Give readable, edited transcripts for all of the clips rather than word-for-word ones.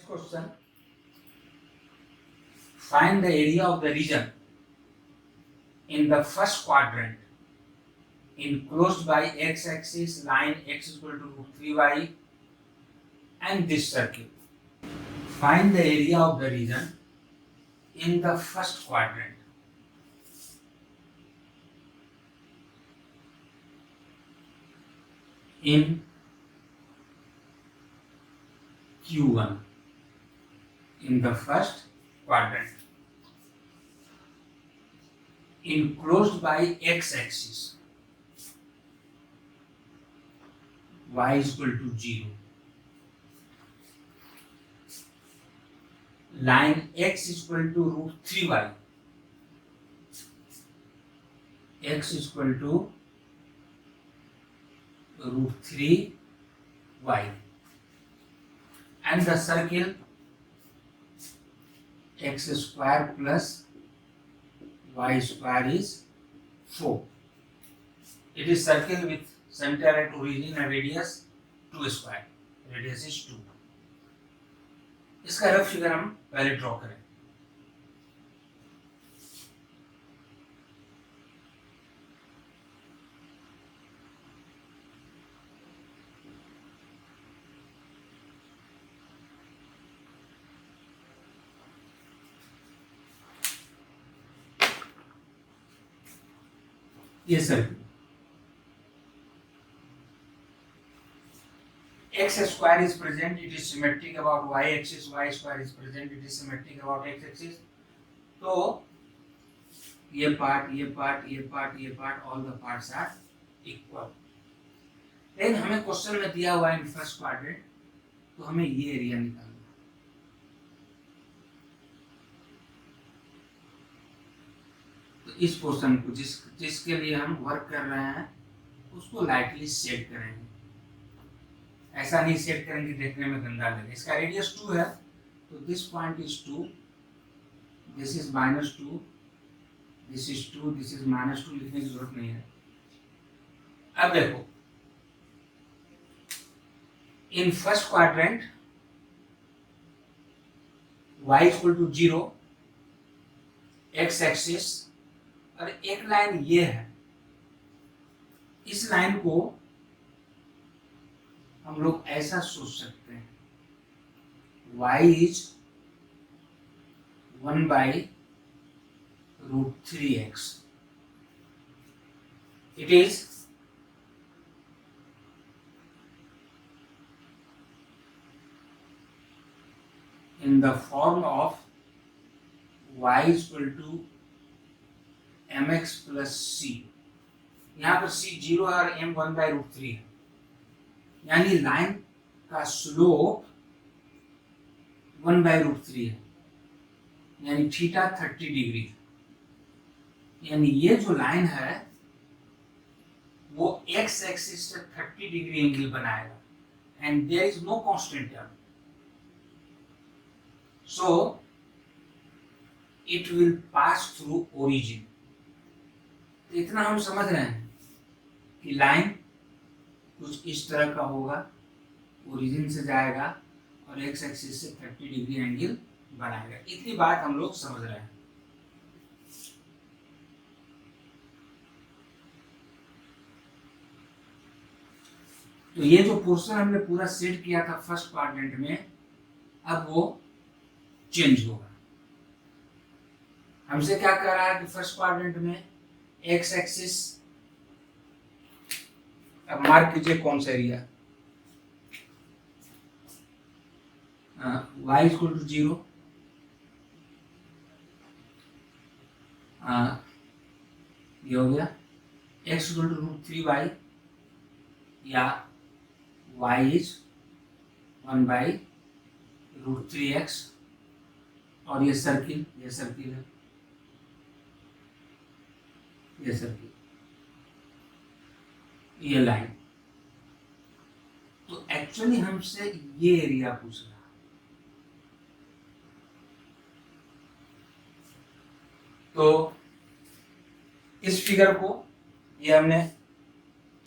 Next question. Find the area of the region in the first quadrant enclosed by x-axis line x is equal to √3y and this circle. Find the area of the region in the first quadrant. In Q1, in the first quadrant, enclosed by x-axis, y is equal to 0. Line x is equal to √3y. X is equal to √3y. And the circle x square plus y square is 4. It is circle with center at origin and radius 2 square. Radius is 2. इसका rough figure हम पहले draw करें. ये circle x square is present, it is symmetric about y axis, y square is present, it is symmetric about x axis. तो ये part, all the parts are equal. Then हमें question में दिया हुआ है इन फर्स्ट क्वाड्रेंट, तो हमें ये एरिया निकालना है. तो इस पोर्शन को जिसके लिए हम वर्क कर रहे हैं उसको लाइटली सेट करेंगे. ऐसा नहीं सेट करेंगे देखने में गंदा लगे. इसका रेडियस 2 है, तो this point is 2, this is -2, this is 2, this is -2 लिखने की जरूरत नहीं है. अब देखो, in first quadrant y equal to 0, x axis, और एक लाइन ये है. इस लाइन को हम लोग ऐसा सोच सकते हैं, y is 1/√3x. It is in the form of y is equal to mx plus c. यहाँ पर c 0 है और m 1/√3 है. यानी लाइन का स्लोप 1/√3 है, यानी थीटा 30 डिग्री है. यानी ये जो लाइन है वो x एक्सिस से 30 डिग्री एंगल बनाएगा, and there is no constant term, so it will pass through origin. तो इतना हम समझ रहे हैं कि लाइन कुछ इस तरह का होगा, ओरिजिन से जाएगा और x एक्सिस से 30 डिग्री एंगल बनाएगा. इतनी बात हम लोग समझ रहे हैं. तो ये जो पोर्शन हमने पूरा सेट किया था फर्स्ट क्वाड्रेंट में, अब वो चेंज होगा. हमसे क्या कह रहा है कि फर्स्ट क्वाड्रेंट में x एक्सिस, अब मार्क कीजिए कौन सा एरिया, y इक्वल टू 0, ये हो गया. x इक्वल टू √3y या y इज 1/√3x, और ये सर्किल है, ये सर्किल, ये लाइन. तो एक्चुअली हमसे ये एरिया पूछ रहा है. तो इस फिगर को ये हमने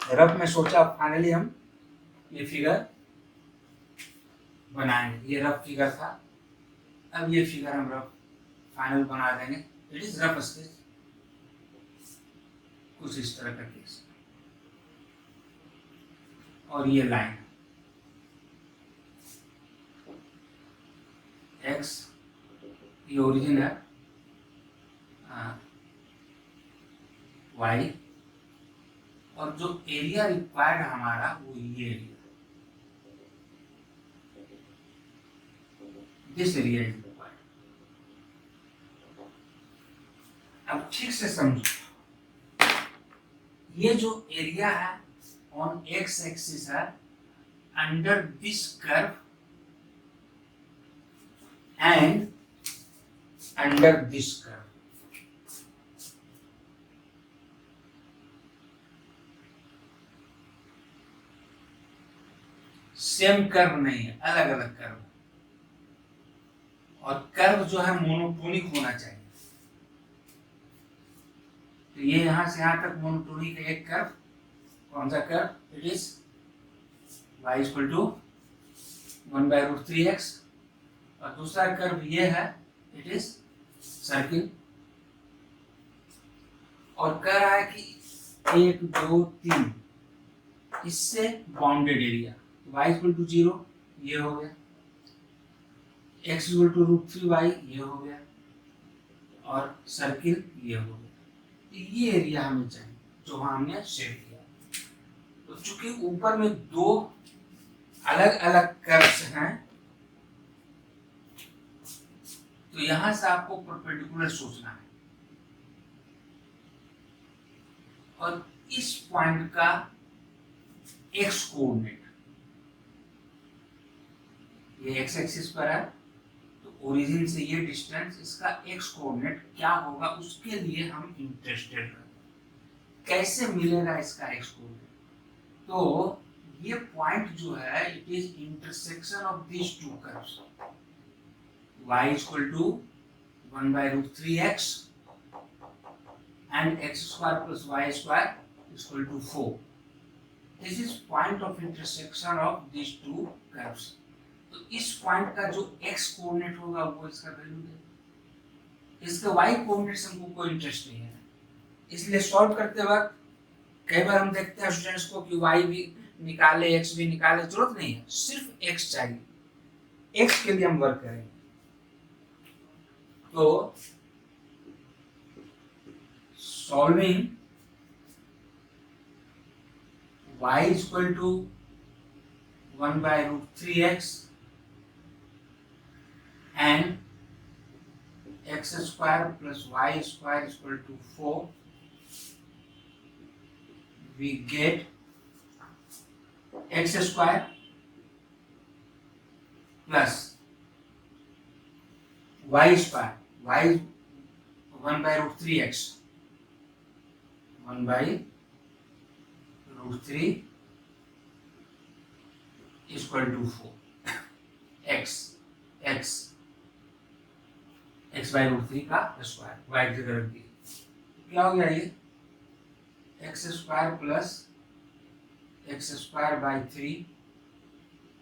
रफ में सोचा, फाइनली हम ये फिगर बनाएंगे। ये रफ फिगर था, अब ये फिगर हम रफ फाइनल बना देंगे। इट इज रफ स्केच, कुछ इस तरह का केस। और ये लाइन एक्स, ये ओरिजिन है, वाई, और जो एरिया रिक्वायर्ड हमारा वो ये area, this area is required. अब ठीक से समझो, ये जो एरिया है ऑन एक्स एक्सिस है under this curve and under this curve. Same curve नहीं है, अलग अलग कर्व, और कर्व जो है मोनोटोनिक होना चाहिए। तो ये यहां से यहां तक मोनोटोनिक एक कर्व, कौन सा curve? It is y equal to 1/√3x, और दूसरा कर्व ये है, इट इज सर्किल। और कह रहा है कि 1 2 3 इससे bounded area, y equal to 0 ये हो गया, x इक्वल टू √3y ये हो गया, और सर्किल ये हो गया। तो ये एरिया हमें चाहिए जो हमने शेड किया। तो चूंकि ऊपर में दो अलग अलग कर्व्स हैं, तो यहां से आपको परपेंडिकुलर सोचना है, और इस पॉइंट का एक्स कोऑर्डिनेट, ये एक्स एक्सिस पर है, तो ओरिजिन से ये डिस्टेंस, इसका एक्स कोऑर्डिनेट क्या होगा उसके लिए हम इंटरेस्टेड हैं। कैसे मिलेगा इसका एक्स कोऑर्डिनेट? तो ये पॉइंट जो है, it is intersection of this two curves, y equal to 1/√3x and x square plus y square equal to 4. This is point of intersection of these two curves. तो इस point का जो x coordinate होगा वो इसका value है। इसका y coordinate से हमको कोई इंटरेस्ट नहीं है, इसलिए सॉल्व करते वक्त कई बार हम देखते हैं स्टूडेंट्स को कि y भी निकाले x भी निकाले, जरूरत नहीं है, सिर्फ x चाहिए। x के लिए हम वर्क करेंगे। तो solving y equal to 1/√3x and x square plus y square is equal to 4, we get x square plus y square, y 1/√3x, 1/√3 is equal to 4, x/√3 का स्क्वायर y की जगह रख दिए, क्या हो गया? ये x square plus x square by 3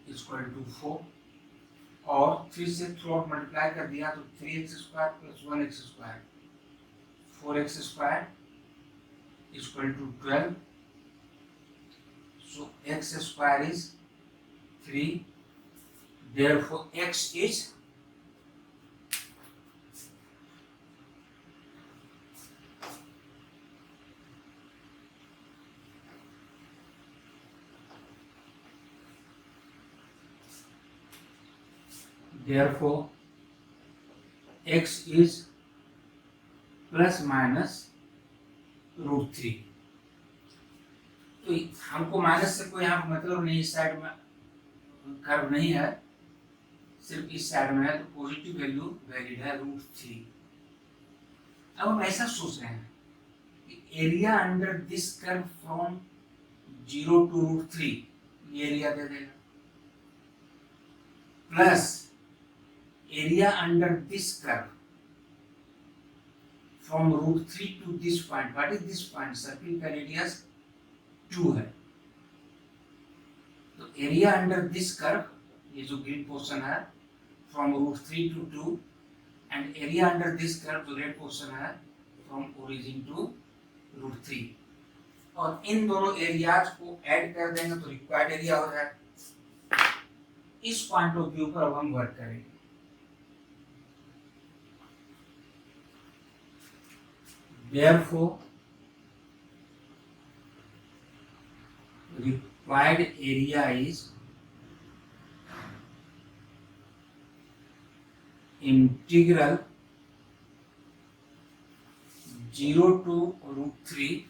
is equal to 4, और 3 से थ्रू आउट मल्टीप्लाई कर दिया तो 3x square plus 1x square, 4x square is equal to 12, so x square is 3, therefore x is therefore x is plus minus √3। तो हमको minus से कोई यहाँ मतलब नहीं, इस साइड में कर्व नहीं है, सिर्फ इस साइड में है, तो पॉजिटिव वैल्यू वैलिड है √3। अब हम ऐसा सोच रहे हैं कि area under this curve from 0 to √3 ये एरिया दे देगा, plus area under this curve from √3 to this point. What is this point? Circle का रेडियस 2 है, तो एरिया अंडर दिस कर्व ये जो ग्रीन पोर्शन है from root 3 to 2 and area under this curve जो रेड पोर्शन है from origin to root 3, और इन दोनों एरियाज को ऐड कर देंगे तो रिक्वायर्ड एरिया हो जाएगा। इस पॉइंट ऑफ व्यू पर अब हम वर्क करेंगे। Therefore, required area is integral 0 to root 3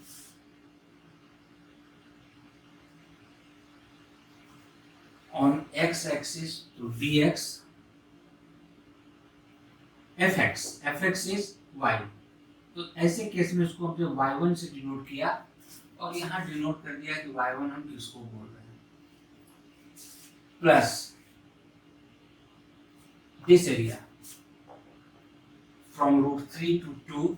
on x-axis to dx fx. fx is y. तो ऐसे केस में इसको हमने y1 से डिनोट किया और यहाँ डिनोट कर दिया कि y1 हम किसको बोल रहे हैं, plus this area from root 3 to 2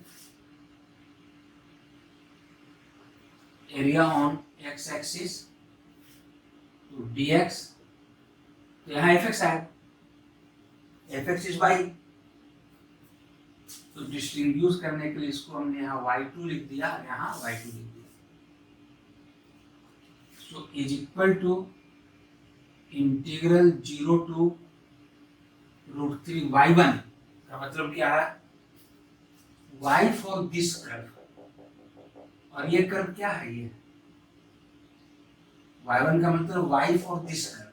area on x axis to dx, तो यहाँ fx आया, fx इज y, तो डिस्टिंग्विश करने के लिए इसको हमने यहाँ y2 लिख दिया, यहाँ y2 लिख दिया। So is equal to integral 0 to root 3 y1 का मतलब क्या है, y फॉर दिस कर्व, और ये कर्व क्या है, ये y1 का मतलब y फॉर दिस कर्व,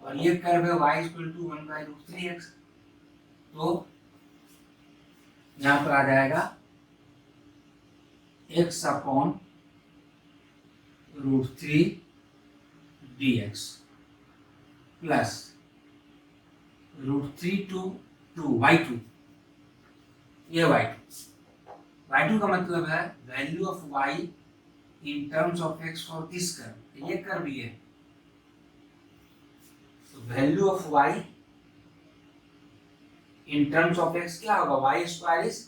और ये कर्व है y इक्वल टू 1/√3x, तो यहां पर आ जाएगा x upon root 3 dx plus root 3 to 2 y2, ये y2 का मतलब है value of y in terms of x for this curve, ये कर्व भी है, तो value of y in terms of x क्या होगा, y square is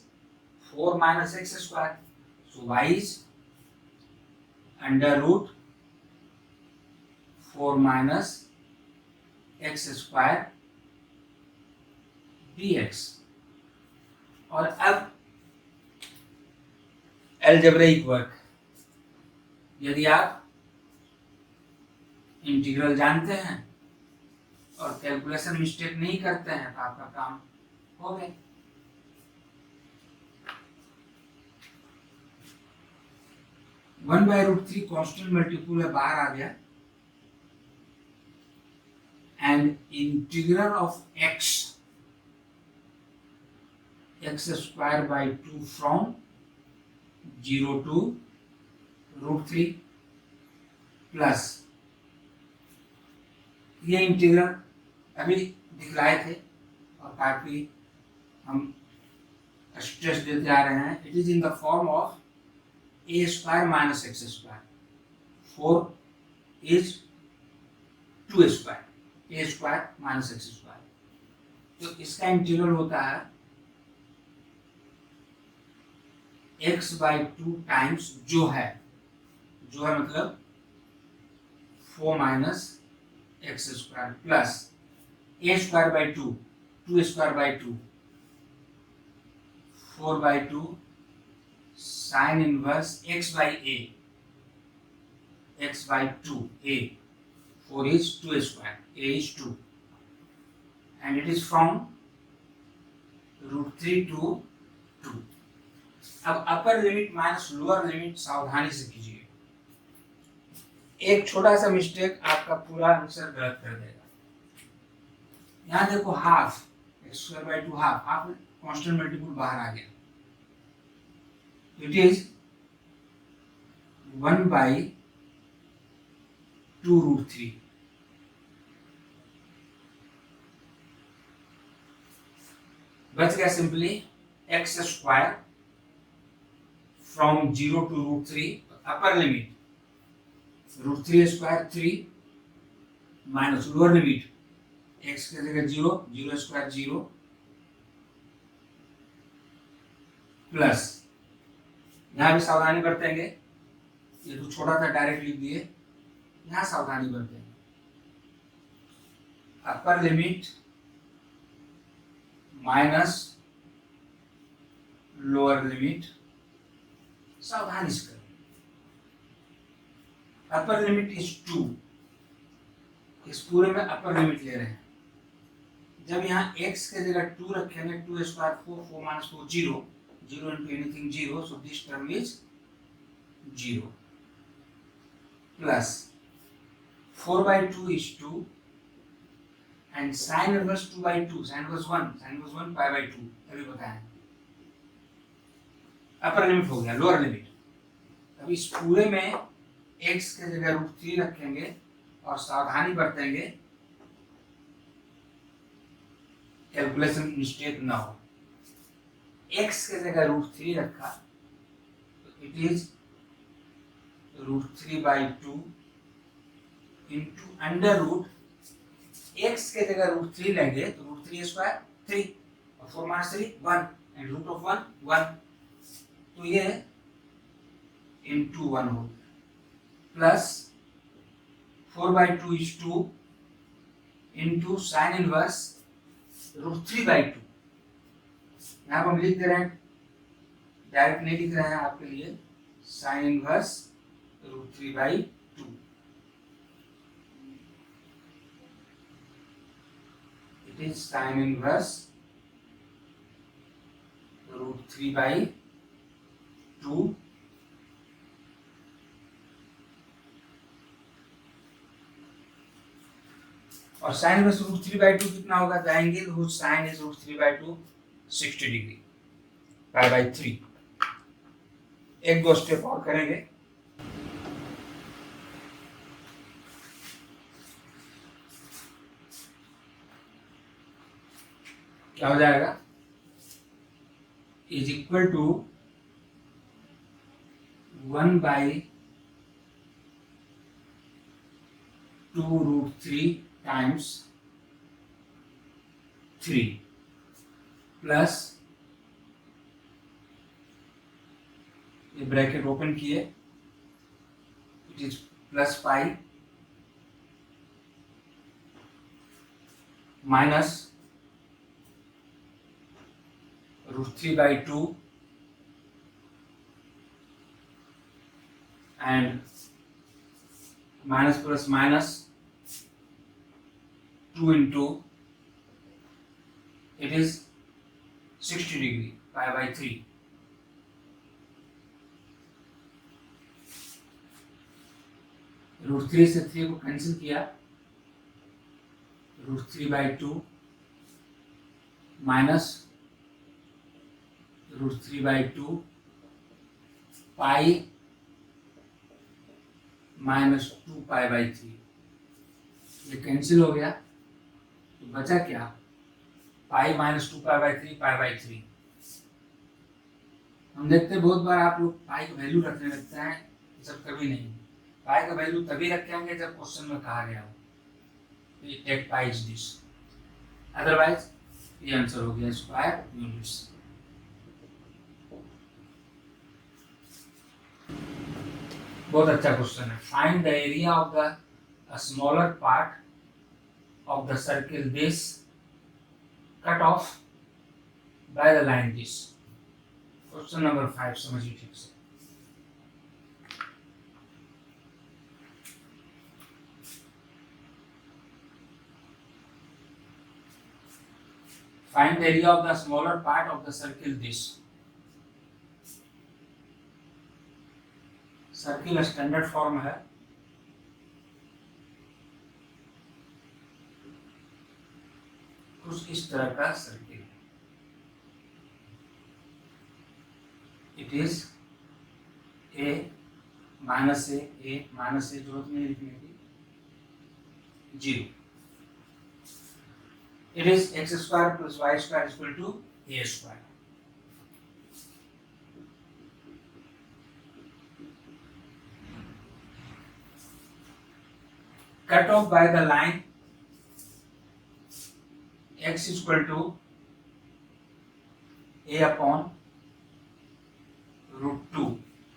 4 minus x square, so y is under root 4 minus x square dx। और अब algebraic work, यदि आप इंटीग्रल जानते हैं और कैलकुलेशन मिस्टेक नहीं करते हैं तो आपका काम हो गया। One by root 3 constant multiple है, बाहर आ गया, and integral of x square by 2 from 0 to root 3 plus ये इंटीग्रल अभी दिखलाए थे और काफी हम स्ट्रेस देते आ रहे हैं, it is in the form of a square minus x square, 4 is 2 square, a square minus x square, तो इसका इंटीग्रल होता है x/2 टाइम्स जो है मतलब 4 minus x square plus a square by 2, 2 square by 2, 4/2 sign inverse x by a, x/2 a, 4 is 2 square, a is 2, and it is from root 3 to 2। अब upper limit minus lower limit सावधानी से कीजिए, एक छोटा सा mistake आपका पूरा answer गलत कर देगा। यहाँ देखो half x²/2 half constant multiple बाहर आ गया, इट इज 1/2 रूट 3, बच गया simply x square from 0 to root 3, upper limit root 3 square 3 minus lower limit x की जगह 0, 0 स्क्वायर 0 प्लस, यहाँ भी सावधानी बरतेंगे, ये तो छोटा था डायरेक्ट लिख दिए, यहाँ सावधानी बरतेंगे upper limit minus lower limit, सावधानी से करें। अपर लिमिट इज 2, इस पूरे में अपर लिमिट ले रहे हैं। जब यहाँ x के जगह 2 रखेंगे, 2 square 4, 4 minus 4 0, 0 into anything 0, so this term is 0 plus 4 by 2 is 2 and sin inverse 2 by 2, sin inverse 1 pi by 2 अभी बताएं। अपर लिमिट हो गया, लोअर लिमिट। अब इस पूरे में x के जगह √3 रखेंगे और सावधानी बरतेंगे, कैलकुलेशन मिस्टेक ना हो। x के जगह √3 रखा तो it is √3 by 2 into under root, x के जगह √3 लेंगे तो √3 स्क्वायर 3 और 4 माइनस 3 1 एंड रूट ऑफ 1 तो ये इंटू 1 हो plus 4 by 2 is 2 into sine inverse √3 by 2। यहाँ पर हम लिख दे रहे हैं, डायरेक्ट नहीं लिख रहे हैं आपके लिए, sine inverse √3 by 2। It is sine inverse √3 by 2 और साइन इनवर्स √3 by 2 कितना होगा? The angle which sine is √3 by 2 60 degree pi by 3। एक दो स्टेप और करेंगे। क्या हो जाएगा? Is equal to 1 by 2√3 times 3 plus, ये ब्रैकेट ओपन किए, it is plus pi minus √3 by 2 and minus plus minus 2 into, it is 60 degree pi by 3। √3 से 3 को कैंसिल किया, √3 by 2 minus √3 by 2 pi minus 2 pi by 3, ये cancel हो गया तो बचा क्या? Pi minus 2 pi by 3 pi by 3। हम देखते हैं बहुत बार आप लोग पाई का वैल्यू रखने लगते हैं, जब कभी नहीं। पाई का वैल्यू तभी रखेंगे जब क्वेश्चन में कहा गया हो take pi is this, otherwise ये आंसर हो गया स्क्वायर यूनिट्स। बहुत अच्छा क्वेश्चन है। Find the area of the smaller part of the circle this cut off by the line this. Question number 5 समझिए ठीक से। Find the area of the smaller part of the circle this. Circle standard form है, कुछ इस तरह का circle है। It is a minus a minus a, जरूरत नहीं लिखने की, 0। It is x square plus y square is equal to a square. Cut off by the line x is equal to a upon √2.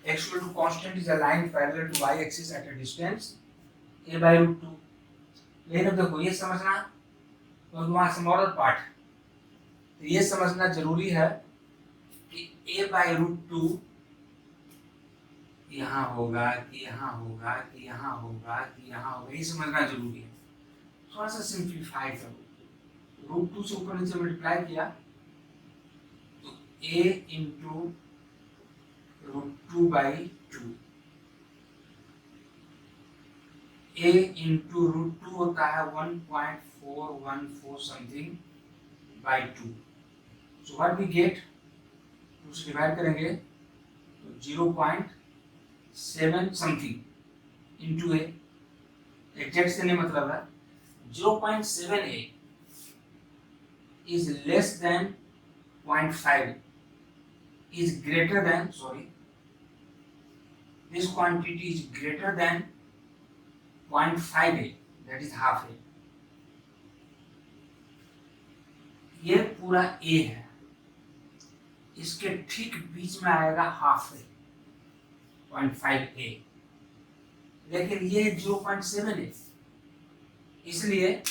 X equal to constant is a line parallel to y axis at a distance a by √2। लेकिन अब देखो ये समझना तो वहां smaller part, तो ये समझना जरूरी है कि a बाई रूट टू यहाँ होगा कि यहाँ होगा कि यहाँ होगा कि यहाँ होगा, ये समझना जरूरी है। थोड़ा सा सिंप्लीफाई करो, रूट टू से ऊपर नीचे मल्टीप्लाई किया तो a into root two by two, a into root two होता है 1.414 something by two. So what we get, two से डिवाइड करेंगे तो 0.7 समथिंग इंटू ए, एग्जैक्ट से नहीं मतलब है, 0.7a is less than 0.5, is greater than, sorry, this quantity is greater than 0.5a, that is half a। ये पूरा a है, इसके ठीक बीच में आएगा हाफ ए, 0.5a, लेकिन ये 0.7 है, इसलिए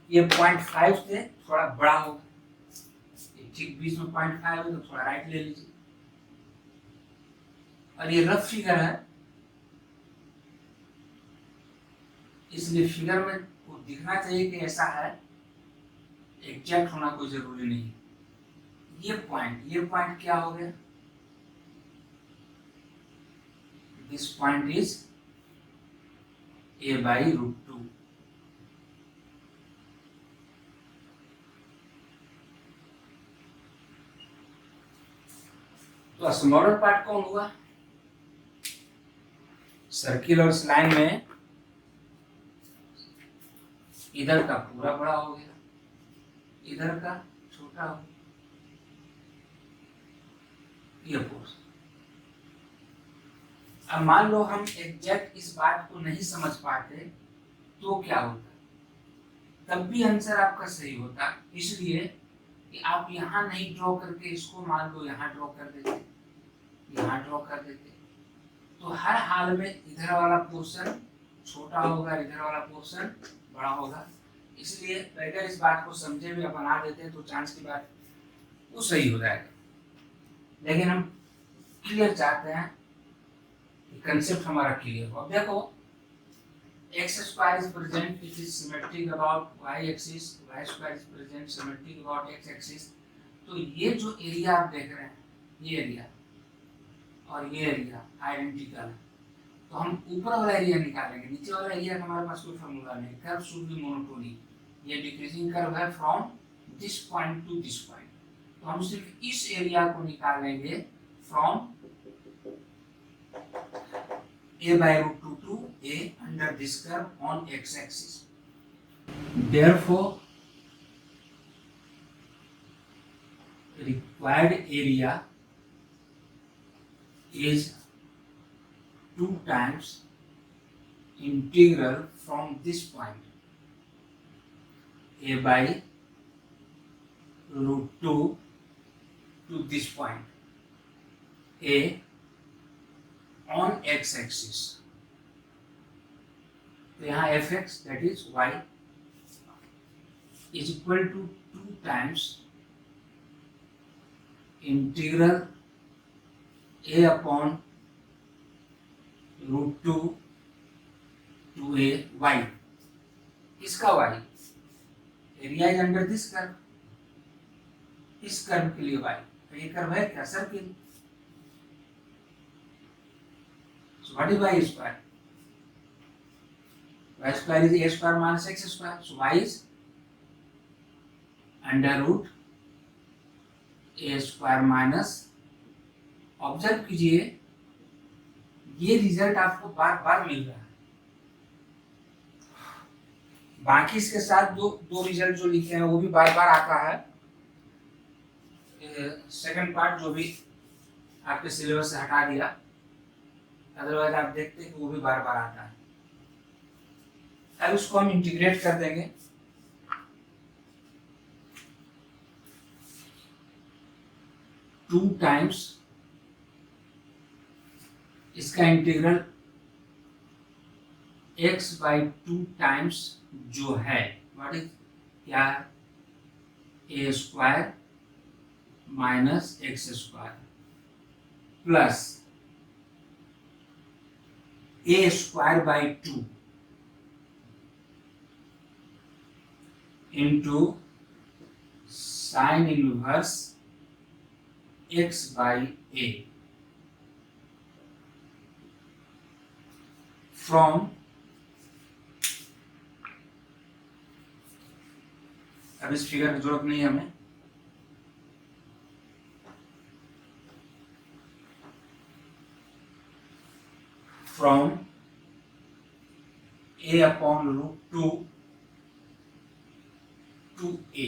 ये 0.5 से थोड़ा बड़ा होगा, ठीक बीच में 0.5 है तो थोड़ा राइट ले लीजिए। और ये रफ फिगर है, इसलिए फिगर में को दिखना चाहिए कि ऐसा है, एग्जैक्ट होना कोई जरूरी नहीं है। ये पॉइंट क्या हो गया, this point is a by root two. तो स्मॉलर पार्ट कौन हुआ, सर्किल और इस लाइन में इधर का पूरा बड़ा हो गया, इधर का छोटा हो गया, ये पोर्शन। अब मान लो हम एग्जैक्ट इस बात को नहीं समझ पाते तो क्या होता, तब भी आंसर आपका सही होता, इसलिए कि आप यहाँ नहीं ड्रॉ करके इसको मान लो यहाँ ड्रॉ कर देते, यहाँ ड्रॉ कर देते, तो हर हाल में इधर वाला पोर्शन छोटा होगा, इधर वाला पोर्शन बड़ा होगा। इसलिए अगर इस बात को समझे भी बना देते तो चांस की बात वो सही हो जाएगा, लेकिन हम क्लियर चाहते हैं, कंसेप्ट हमारा क्लियर हो। अब देखो x square is present, it is symmetric about y axis, y square is present symmetric about x axis। तो ये जो एरिया आप देख रहे हैं, ये एरिया और ये एरिया आइडेंटिकल है, तो हम ऊपर वाला एरिया निकालेंगे, नीचे वाला एरिया का हमारे पास कोई फॉर्मूला नहीं। कर्व शुड बी मोनोटोनिक, ये डिक्रीजिंग कर्व है from this point two this point, तो हम सिर्फ इस एरिया को निकालेंगे from a by root 2 to a under this curve on x axis। Therefore, required area is 2 times integral from this point a by root 2 to this point a on x axis। तो यहाँ fx that is y is equal to 2 times integral a upon root 2 to a y। इसका y area is under this curve, इस curve के लिए y, ये curve है क्या, circle. So what is y square? Y square is a square minus x square. So y is under root a square minus, observe कीजिए ये result आपको बार बार मिल रहा है, बाकी इसके साथ दो रिजल्ट जो लिखे हैं वो भी बार बार आता है। सेकंड पार्ट जो भी आपके सिलेबस से हटा दिया, अदरवाइज आप देखते हैं कि वो भी बार बार आता है। अब इसको हम इंटीग्रेट कर देंगे, टू टाइम्स इसका इंटीग्रल x by 2 टाइम्स जो है, व्हाट इज क्या है, a square minus x square plus a square by 2 into sine inverse x by a from, अब इस फिगर की जरूरत नहीं है हमें, from a upon root 2 to a,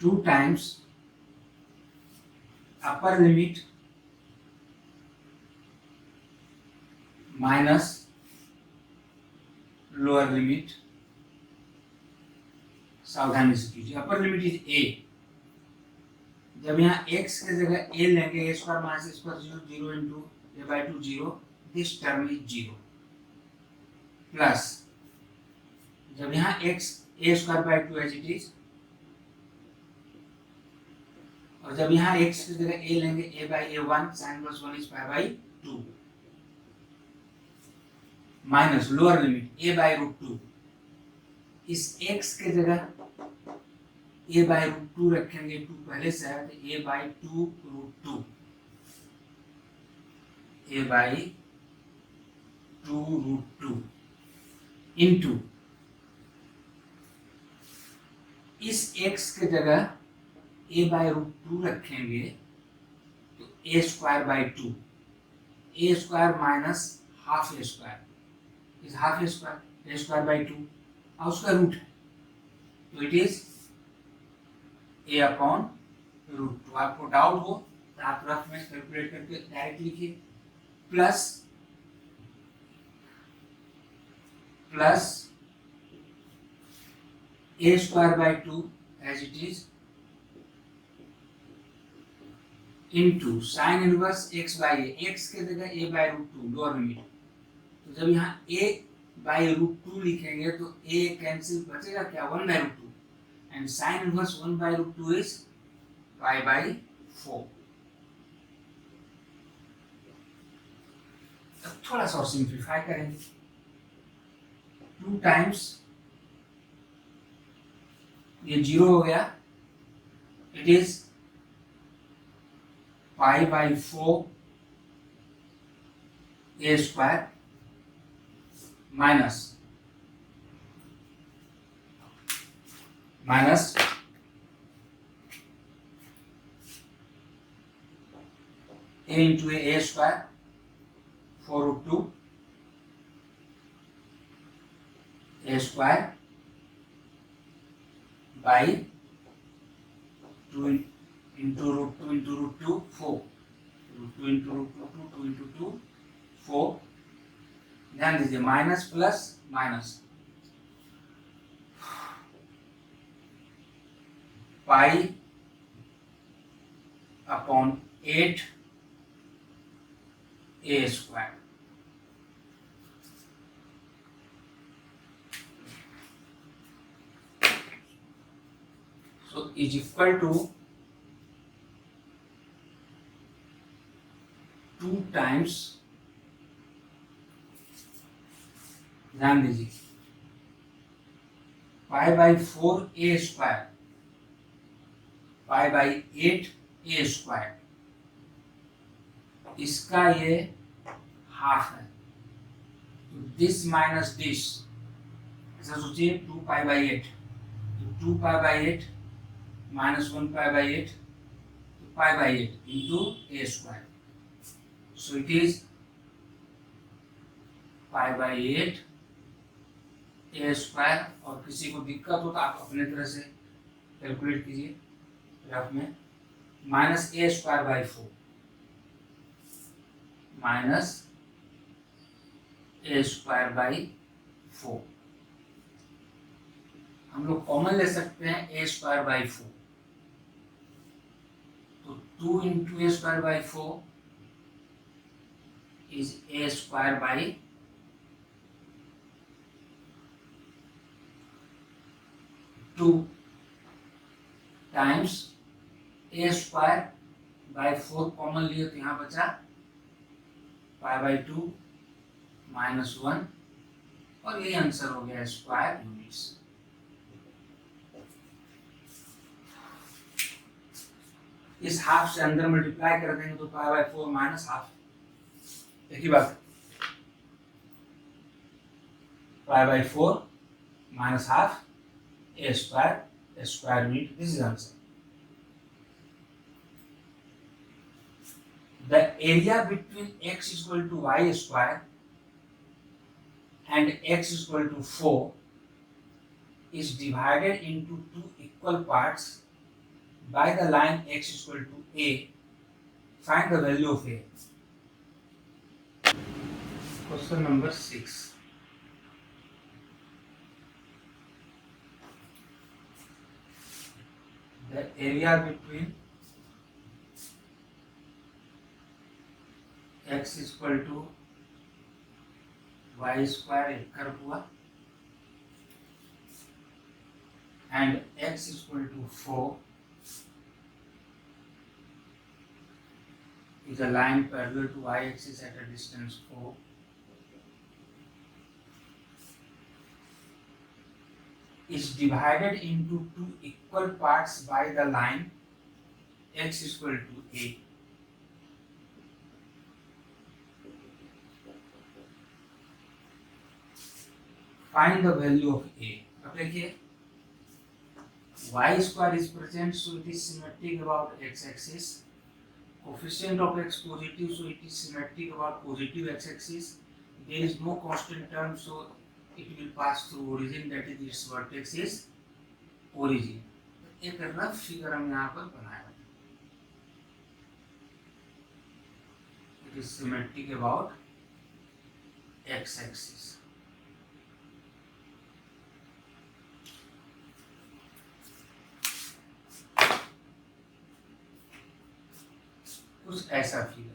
2 times upper limit minus lower limit, सावधानी से कीजिए, अपर लिमिट इज a, जब यहाँ x के जगह a लेंगे, a square minus x square 0, 0 into a by 2 0, this term is 0 plus जब यहाँ x a square by 2 as it is, और जब यहाँ x की जगह a लेंगे a by a 1 sine plus 1 is pi by 2 minus lower limit a by root 2, इस x के जगह a बाई रूट 2 रखेंगे, 2 पहले से है तो a by 2 root 2, a by 2 root 2 into इस x के जगह a बाई रूट 2 रखेंगे तो a square by 2, a square minus half A square is half A square, a square by 2 और उसका रूट है तो it is a upon root 2। आपको डाउट हो तो आप रफ में कैलकुलेट करके डायरेक्ट लिखिए, plus a square by 2 as it is into sine inverse x by A, x के जगह a by root 2 lower limit, तो जब यहाँ a बाई रूट 2 लिखेंगे तो a कैंसिल, बचेगा क्या 1 by root 2 and sine inverse 1 by root 2 is pi by 4। अब थोड़ा सा और सिंप्लीफाई करेंगे, 2 टाइम्स ये 0 हो गया, it is pi by 4 A square minus a into A square 4 root 2 A square by 2 into root 2 into root 2 4, root 2 into root 2 2 into 2 4, ध्यान दीजिए minus plus minus, pi upon 8 A square, so is equal to 2 times, ध्यान दीजिए pi by 4 A square pi by 8 A square, इसका ये half है, तो this minus this, ऐसा सोचिए 2 पाई बाई 8, तो 2 पाई बाई 8 माइनस 1 पाई बाई 8, तो पाई by 8 into A square, so it is pi by 8 A square. और किसी को दिक्कत हो तो आप अपने तरह से कैलकुलेट कीजिए रफ में, minus A square by 4 minus A square by 4, हम लोग कॉमन ले सकते हैं ए स्क्वायर बाई 4, तो 2 into A square by 4 is a square by 2 times a square by 4 common लिए तो यहाँ बचा पाई बाई 2 माइनस 1 और ये आंसर हो गया स्क्वायर यूनिट्स। इस हाफ से अंदर मल्टीप्लाई कर देंगे तो पाई बाई 4 माइनस हाफ, एक ही बात, पाई by 4 minus half a square unit, this is answer. The area between x is equal to y square and x is equal to 4 is divided into two equal parts by the line x is equal to a. Find the value of a. Question number 6. The area between x is equal to y square एक curve हुआ and x is equal to 4 is a line parallel to y axis at a distance 4. Is divided into two equal parts by the line x is equal to a. Find the value of a. अब देखिए y square is present, so it is symmetric about x axis. Coefficient of x positive, so it is symmetric about positive x axis. There is no constant term, so it will pass through origin, that is its vertex is origin. एक rough figure हम यहाँ पर बनाया, it is symmetric about x axis. कुछ ऐसा figure,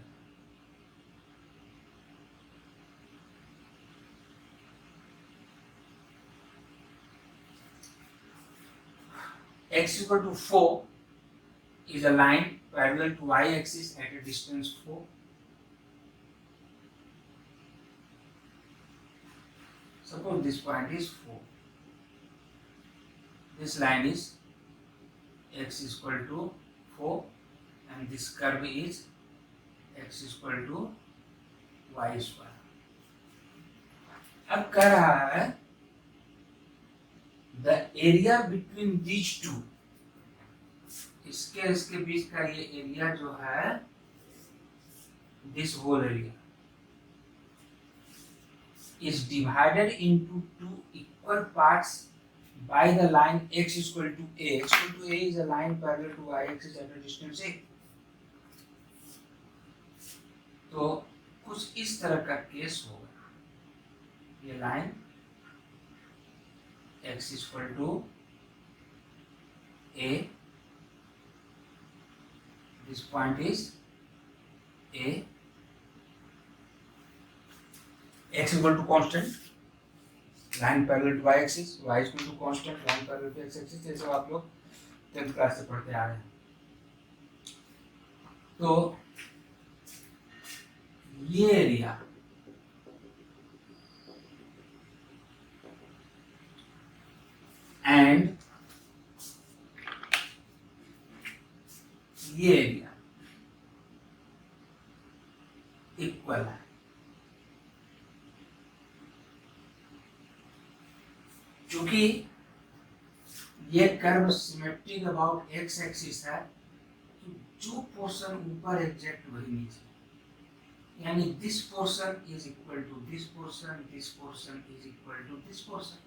x equal to 4 is a line parallel to y axis at a distance 4. Suppose this point is 4. This line is x is equal to 4 and this curve is x is equal to y square. अब कह रहा है the area between these two, इसके बीच का ये area जो है, this whole area is divided into two equal parts by the line x is equal to a. X equal to a is a line parallel to y axis at a distance a. तो कुछ इस तरह का case होगा, ये line x is equal to a, this point is a, x is equal to constant, line parallel to y axis, y is equal to constant, line parallel to x axis, जैसे आप लोग 10th class से पढ़ते आ रहे हैं। तो ये area and ये एरिया इक्वल है, क्योंकि ये curve symmetric about x axis है, तो जो पोर्शन ऊपर एग्जैक्ट वही नीचे, यानी this portion is equal to this portion, this portion is equal to this portion.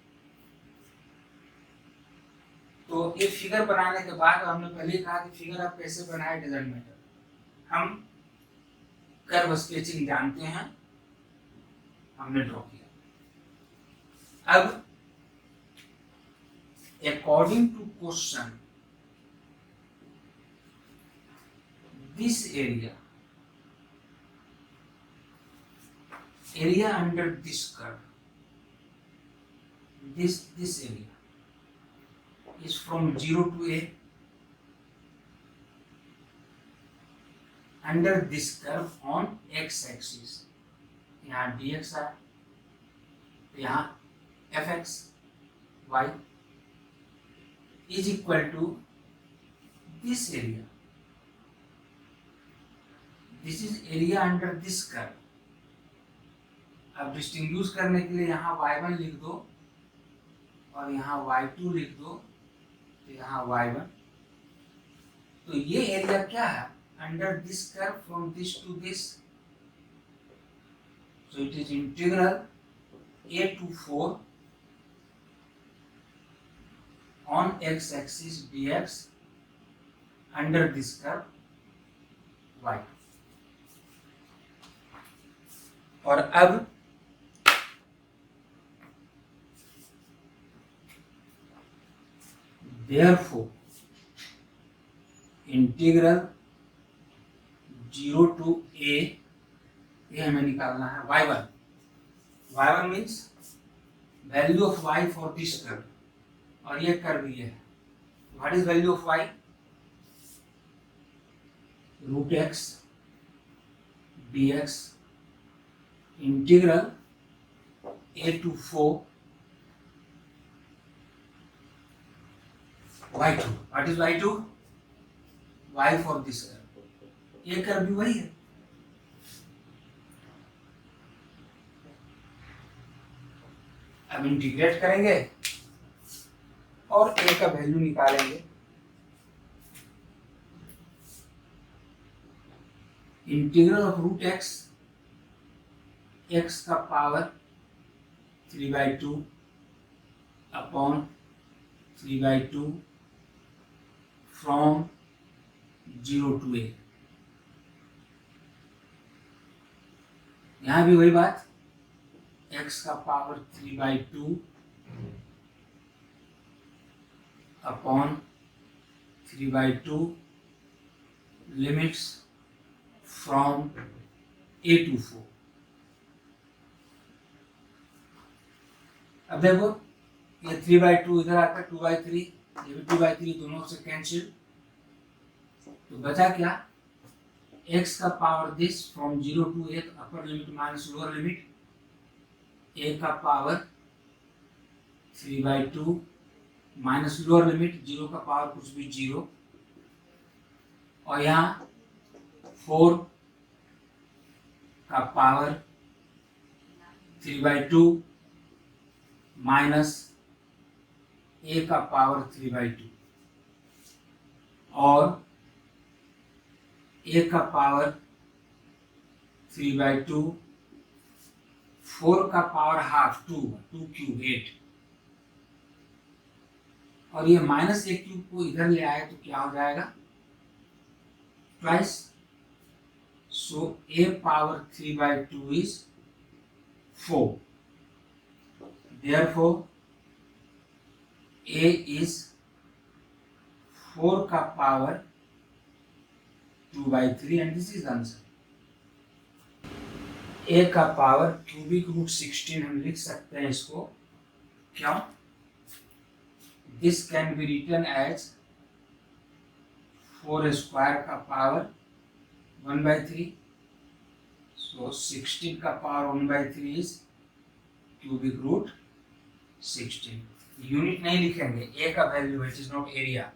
तो ये फिगर बनाने के बाद हमने पहले कहा कि फिगर आप कैसे बनाए डजंट मैटर, हम कर्व स्केचिंग जानते हैं, हमने ड्रॉ किया। अब according to question, this area under this curve, this area is from 0 to a. Under this curve on x-axis, यहाँ dx है, यहाँ fx y is equal to this area. This is area under this curve. अब distinguish करने के लिए यहाँ y1 लिख दो और यहाँ y2 लिख दो, तो यहाँ y1. तो ये एरिया क्या है? Under this curve from this to this. So it is integral a to 4 on x-axis dx under this curve y. और अब therefore इंटीग्रल 0 to a, ये हमें निकालना है y1. y1 means value of y for this curve, और ये curve ये है. What is value of y? Root x dx integral a to 4 y2. What is y2? y for this curve. ये curve भी वही है. अब इंटीग्रेट करेंगे और a का वैल्यू निकालेंगे. Integral of root x, x का power 3/2 upon 3/2 from 0 to a. यहां भी वही बात, x का power 3/2 upon 3/2 limits from a to 4. अब देखो ये 3/2 इधर आता है, 2/3, ये भी 2/3, दोनों से कैंसिल. तो बचा क्या? x का power this from 0 to a, upper limit minus lower limit, a का पावर 3/2 माइनस लोअर लिमिट, 0 का पावर कुछ भी 0, और यहाँ 4 का पावर 3/2 माइनस a का पावर 3/2, और a का पावर 3/2, 4 का पावर हाफ 2 क्यूब 8, और ये माइनस a क्यूब को इधर ले आए तो क्या हो जाएगा? Twice. So a power 3/2 is 4. Therefore a is 4 का power 2/3 and this is the answer. a का पावर क्यूबिक रूट 16 हम लिख सकते हैं इसको. क्यों? This can be written as 4 square का पावर 1/3. सो 16 का power 1/3 is cubic root 16. Unit नहीं लिखेंगे, a का वैल्यू है, इट इज नॉट एरिया.